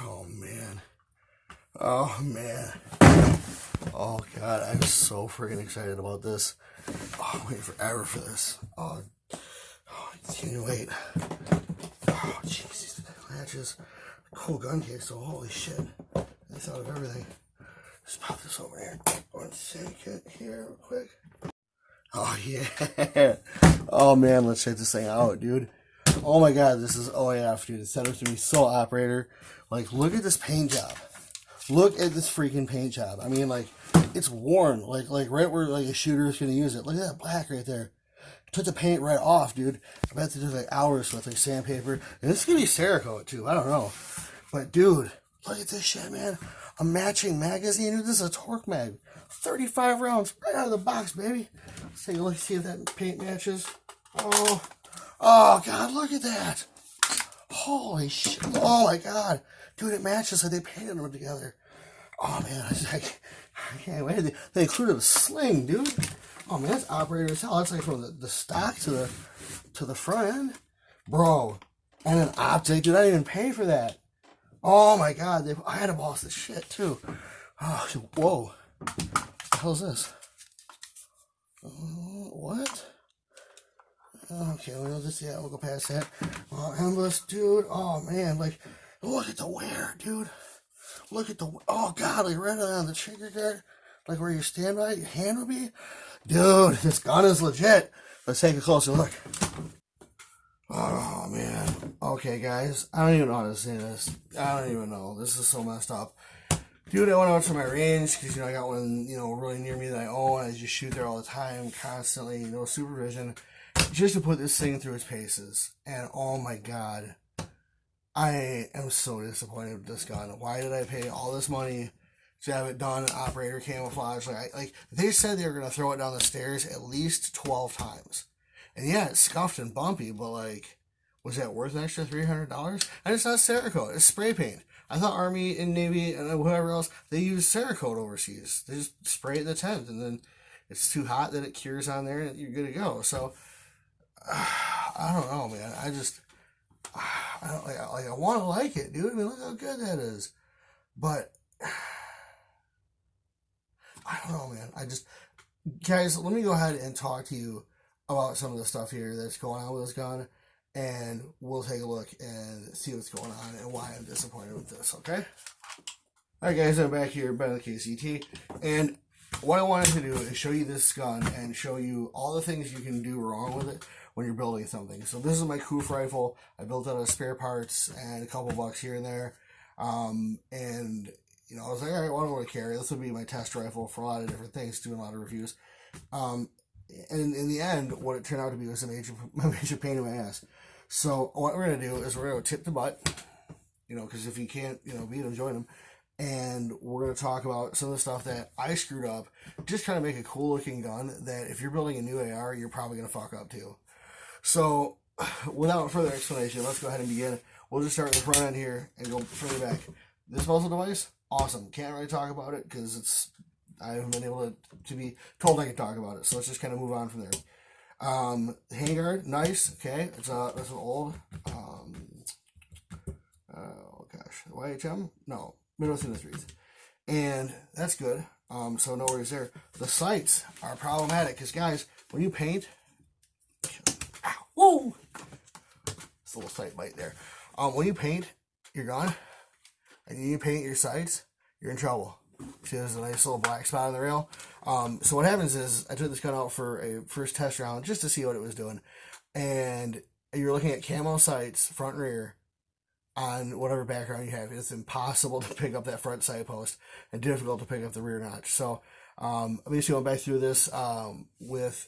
Oh man. Oh man. Oh god, I'm so freaking excited about this. Oh, I'm waiting forever for this. Can't even wait. Oh Jesus, latches. Cool gun case, so holy shit. I thought of everything. Just pop this over here. One second here real quick. Oh yeah. Oh man, let's check this thing out, dude. Oh my god, this is OAF, dude. It's set up to be so operator. Like, look at this paint job. Look at this freaking paint job. I mean, like, it's worn. Like right where like a shooter is gonna use it. Look at that black right there. Took the paint right off, dude. I bet they did like hours with like sandpaper. And this is gonna be Cerakote too. I don't know. But dude, look at this shit, man. A matching magazine. Dude, this is a Torque mag. 35 rounds right out of the box, baby. Let's take a look, see if that paint matches. Oh god, look at that. Holy shit. Oh my god. Dude, it matches like they painted them together. Oh man, I can't wait. They included a sling, dude. Oh man, that's operator as hell. That's like from the stock to the front end. Bro. And an optic, dude. I didn't even pay for that. Oh my god, I had to boss this shit too. Oh, whoa. What the hell is this? What? Okay, we'll just, yeah, we'll go past that. Oh, endless, dude. Oh man, like, look at the wear, dude. Look at the, oh god, like right on the trigger guard, like where you stand by, your hand would be. Dude, this gun is legit. Let's take a closer look. Oh man. Okay, guys, I don't even know how to say this. I don't even know. This is so messed up. Dude, I went out to my range because, I got one, really near me that I own. I just shoot there all the time, constantly, no supervision, just to put this thing through its paces. And oh my god, I am so disappointed with this gun. Why did I pay all this money to have it done operator camouflage? Like they said they were going to throw it down the stairs at least 12 times. And yeah, it's scuffed and bumpy, but like, was that worth an extra $300? And it's not Cerakote, it's spray paint. I thought Army and Navy and whoever else, they use Cerakote overseas. They just spray it in the tent, and then it's too hot that it cures on there, and you're good to go. So, I don't know, man. I want to like it, dude. I mean, look how good that is. But, I don't know, man. Guys, let me go ahead and talk to you about some of the stuff here that's going on with this gun, and we'll take a look and see what's going on and why I'm disappointed with this, okay? Alright guys, I'm back here by the KCT, and what I wanted to do is show you this gun and show you all the things you can do wrong with it when you're building something. So this is my Coof rifle. I built it out of spare parts and a couple bucks here and there. And I was like, alright, what do I want to carry? This would be my test rifle for a lot of different things, doing a lot of reviews. And in the end, what it turned out to be was a major pain in my ass. So what we're going to do is we're going to tip the butt, because if you can't, beat them, join them. And we're going to talk about some of the stuff that I screwed up, just kind of make a cool looking gun that if you're building a new AR, you're probably going to fuck up too. So without further explanation, let's go ahead and begin. We'll just start with the front end here and go further back. This muzzle device, awesome. Can't really talk about it because I haven't been able to be told I can talk about it. So let's just kind of move on from there. Handguard, nice. Okay, that's an old, oh gosh, YHM? No, Midwest Industries. And that's good. So no worries there. The sights are problematic because, guys, when you paint, ow, whoa! It's a little sight bite there. When you paint your gun and you paint your sights, you're in trouble. See, there's a nice little black spot on the rail. So what happens is I took this gun out for a first test round just to see what it was doing. And you're looking at camo sights, front and rear, on whatever background you have. It's impossible to pick up that front sight post and difficult to pick up the rear notch. So I basically went back through this with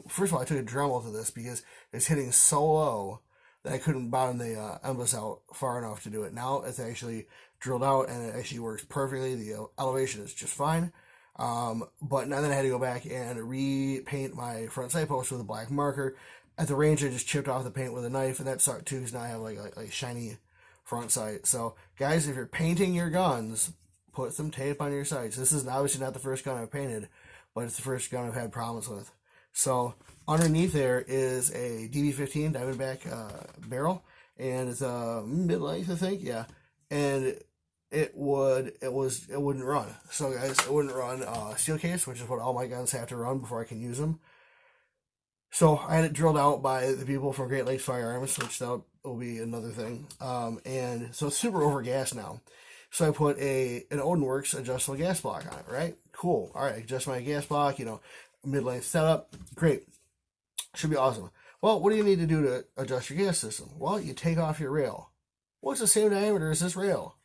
first of all, I took a Dremel to this because it's hitting so low that I couldn't bottom the emboss out far enough to do it. Now it's actually drilled out and it actually works perfectly. The elevation is just fine. But now then I had to go back and repaint my front sight post with a black marker. At the range, I just chipped off the paint with a knife, and that sucked too, because now I have like shiny front sight. So guys, if you're painting your guns, put some tape on your sights. This is obviously not the first gun I've painted, but it's the first gun I've had problems with. So underneath there is a DB15 Diamondback barrel, and it's a mid-length, I think, yeah. And it wouldn't run. So guys, it wouldn't run steel case, which is what all my guns have to run before I can use them. So I had it drilled out by the people from Great Lakes Firearms, which that will be another thing. And so it's super overgassed now. So I put an Odinworks adjustable gas block on it, right? Cool. All right, adjust my gas block, mid-length setup. Great. Should be awesome. Well, what do you need to do to adjust your gas system? Well, you take off your rail. Well, it's the same diameter as this rail.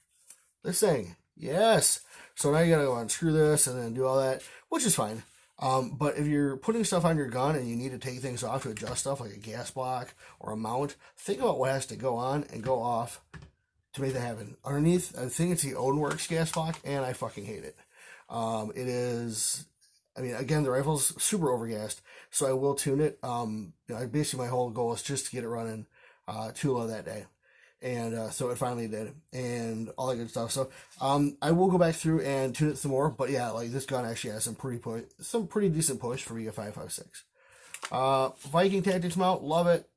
This thing. Yes. So now you gotta go unscrew this and then do all that, which is fine. But if you're putting stuff on your gun and you need to take things off to adjust stuff like a gas block or a mount, think about what has to go on and go off to make that happen. Underneath, I think it's the Odinworks gas block, and I fucking hate it. It is, again, the rifle's super overgassed, so I will tune it. Basically my whole goal is just to get it running too low that day. And so it finally did, and all that good stuff. So I will go back through and tune it some more. But yeah, like this gun actually has some pretty decent push for being a 5.56. Viking Tactics mount, love it.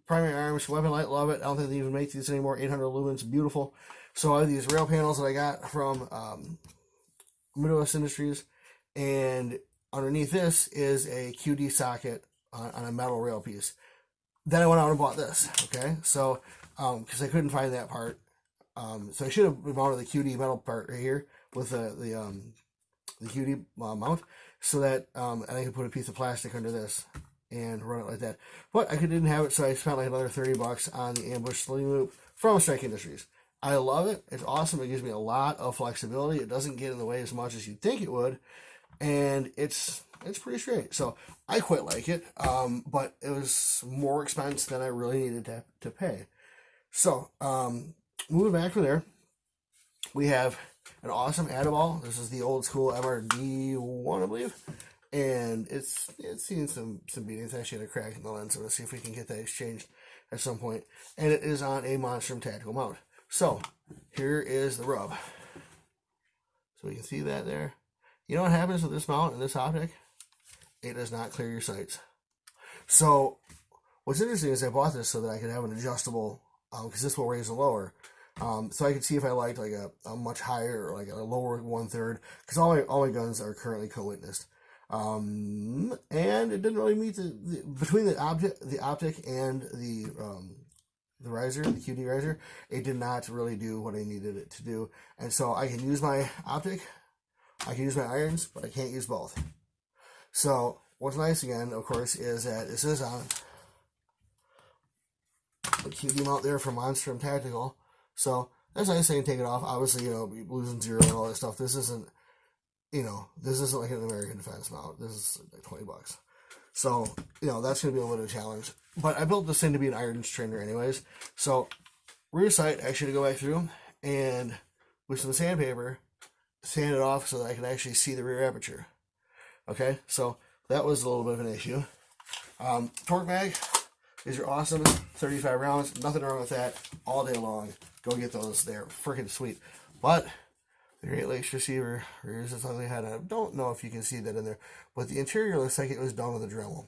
Primary arms, weapon light, love it. I don't think they even make these anymore. 800 lumens, beautiful. So I have these rail panels that I got from Midwest Industries, and underneath this is a QD socket on a metal rail piece. Then I went out and bought this. Okay, so. Because I couldn't find that part. So I should have mounted the QD metal part right here with the QD mount, so that and I could put a piece of plastic under this and run it like that. But I didn't have it, so I spent like another $30 on the ambush sling loop from Strike Industries. I love it. It's awesome. It gives me a lot of flexibility. It doesn't get in the way as much as you'd think it would, and it's pretty straight. So I quite like it. But it was more expense than I really needed to pay. So, moving back from there, we have an awesome Adaball. This is the old school MRD1, I believe, and it's seen some beatings. I actually had a crack in the lens, so let's see if we can get that exchanged at some point. And it is on a Monstrum tactical mount. So, here is the rub. So we can see that there. You know what happens with this mount and this optic? It does not clear your sights. So, what's interesting is I bought this so that I could have an adjustable, because this will raise and lower. So I could see if I liked like a much higher or like a lower 1/3, because all my guns are currently co-witnessed. And it didn't really meet between the optic and the riser, the QD riser, it did not really do what I needed it to do. And so I can use my optic, I can use my irons, but I can't use both. So what's nice again, of course, is that this is on the QD mount there from Monstrum Tactical. So that's nice. I can take it off. Obviously, losing zero and all that stuff. This isn't like an American Defense mount. This is like $20. So, that's going to be a little challenge. But I built this thing to be an irons trainer anyways. So, rear sight, I should go back through and with some sandpaper, sand it off so that I can actually see the rear aperture. Okay, so that was a little bit of an issue. Torque mag, these are awesome. 35 rounds, nothing wrong with that all day long. Go get those. They're freaking sweet. But the Great Lakes receiver rears its ugly head. I don't know if you can see that in there, but the interior looks like it was done with a Dremel.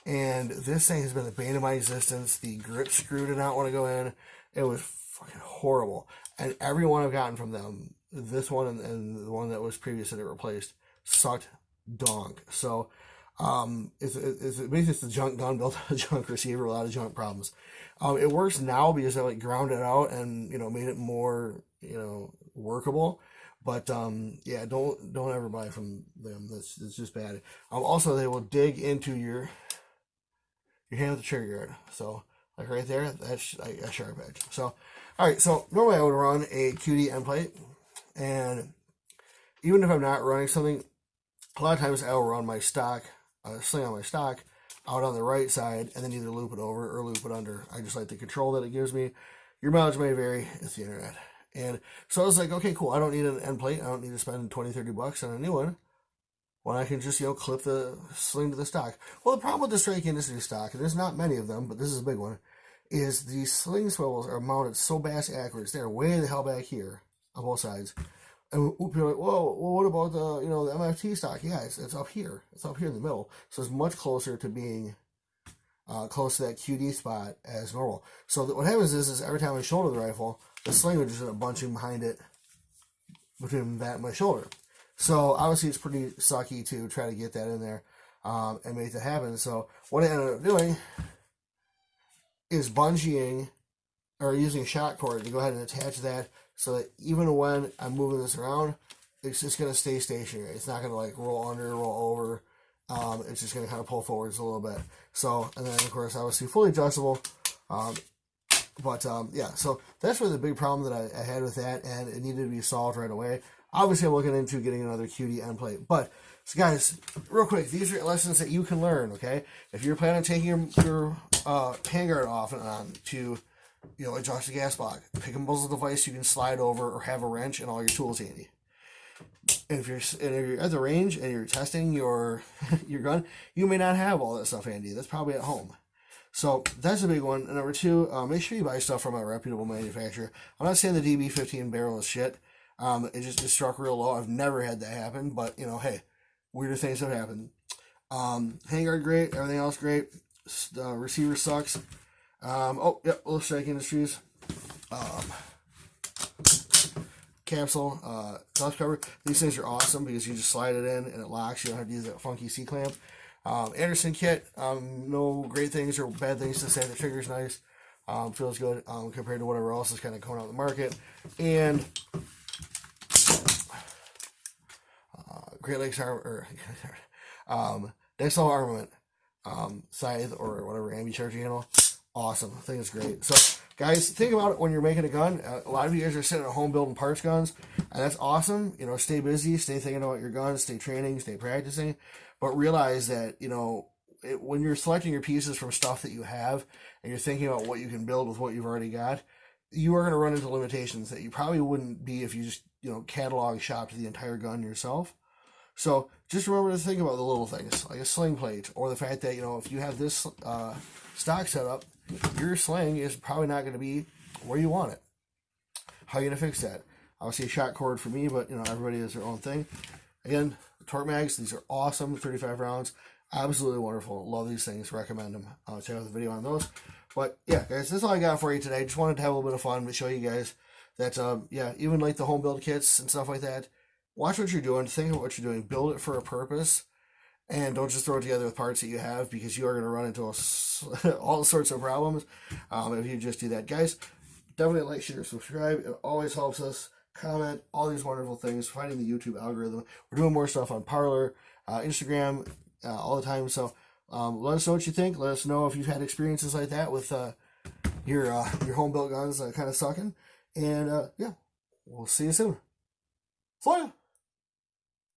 And this thing has been the bane of my existence. The grip screw did not want to go in. It was fucking horrible. And every one I've gotten from them, this one and the one that was previous that it replaced, sucked donk. So it's basically it's a junk gun built on a junk receiver, a lot of junk problems. It works now because I ground it out and made it more workable. But yeah, don't ever buy from them. It's just bad. Also, they will dig into your hand with the trigger guard. So like right there, that's a sharp edge. So all right, so normally I would run a QD end plate, and even if I'm not running something, a lot of times I will run my stock, sling on my stock out on the right side, and then either loop it over or loop it under. I just like the control that it gives me. Your mileage may vary. It's the internet. And so I was like, okay, cool. I don't need an end plate. I don't need to spend $20-$30 on a new one when I can just, clip the sling to the stock. Well, the problem with the Strike Industries stock, and there's not many of them, but this is a big one, is the sling swivels are mounted so backwards. They're way the hell back here on both sides. And people are like, whoa, well, what about the, the MFT stock? Yeah, it's up here. It's up here in the middle. So it's much closer to being close to that QD spot as normal. So what happens is every time I shoulder the rifle, the sling would just end up bunching behind it between that and my shoulder. So obviously it's pretty sucky to try to get that in there and make that happen. So what I ended up doing is bungeeing or using a shock cord to go ahead and attach that so that even when I'm moving this around, it's just going to stay stationary. It's not going to like roll under, roll over. It's just going to kind of pull forwards a little bit. So, and then of course, obviously fully adjustable. Yeah, so that's really the big problem that I had with that, and it needed to be solved right away. Obviously, I'm looking into getting another QD end plate. But, so guys, real quick, these are lessons that you can learn, okay? If you're planning on taking your handguard off and on to, adjust the gas block, pick a muzzle device you can slide over or have a wrench and all your tools handy. And if you're at the range and you're testing your gun, you may not have all that stuff handy. That's probably at home. So that's a big one. And number two, make sure you buy stuff from a reputable manufacturer. I'm not saying the DB15 barrel is shit. It struck real low. I've never had that happen, but hey, weirder things have happened. Handguard great, everything else great. Receiver sucks. Little Strike Industries. Capsule, dust cover. These things are awesome because you just slide it in and it locks. You don't have to use that funky C-clamp. Anderson kit, no great things or bad things to say. The trigger's nice. Feels good compared to whatever else is kind of coming out of the market. And Great Lakes Dexel Armament, scythe or whatever, ambi-charging handle. Awesome. I think it's great. So, guys, think about it when you're making a gun. A lot of you guys are sitting at home building parts guns, and that's awesome. Stay busy, stay thinking about your guns, stay training, stay practicing, but realize that, when you're selecting your pieces from stuff that you have and you're thinking about what you can build with what you've already got, you are going to run into limitations that you probably wouldn't be if you just, catalog shopped the entire gun yourself. So just remember to think about the little things, like a sling plate, or the fact that, if you have this stock setup, your sling is probably not going to be where you want it. How are you going to fix that? Obviously a shot cord for me, but, everybody has their own thing. Again, torque mags, these are awesome, 35 rounds. Absolutely wonderful. Love these things. Recommend them. I'll check out the video on those. But yeah, guys, that's all I got for you today. Just wanted to have a little bit of fun to show you guys that, even like the home build kits and stuff like that, watch what you're doing. Think about what you're doing. Build it for a purpose. And don't just throw it together with parts that you have, because you are going to run into all sorts of problems if you just do that. Guys, definitely like, share, subscribe. It always helps us. Comment, all these wonderful things. Finding the YouTube algorithm. We're doing more stuff on Parler, Instagram, all the time. So let us know what you think. Let us know if you've had experiences like that with your home built guns kind of sucking. And yeah, we'll see you soon. See ya.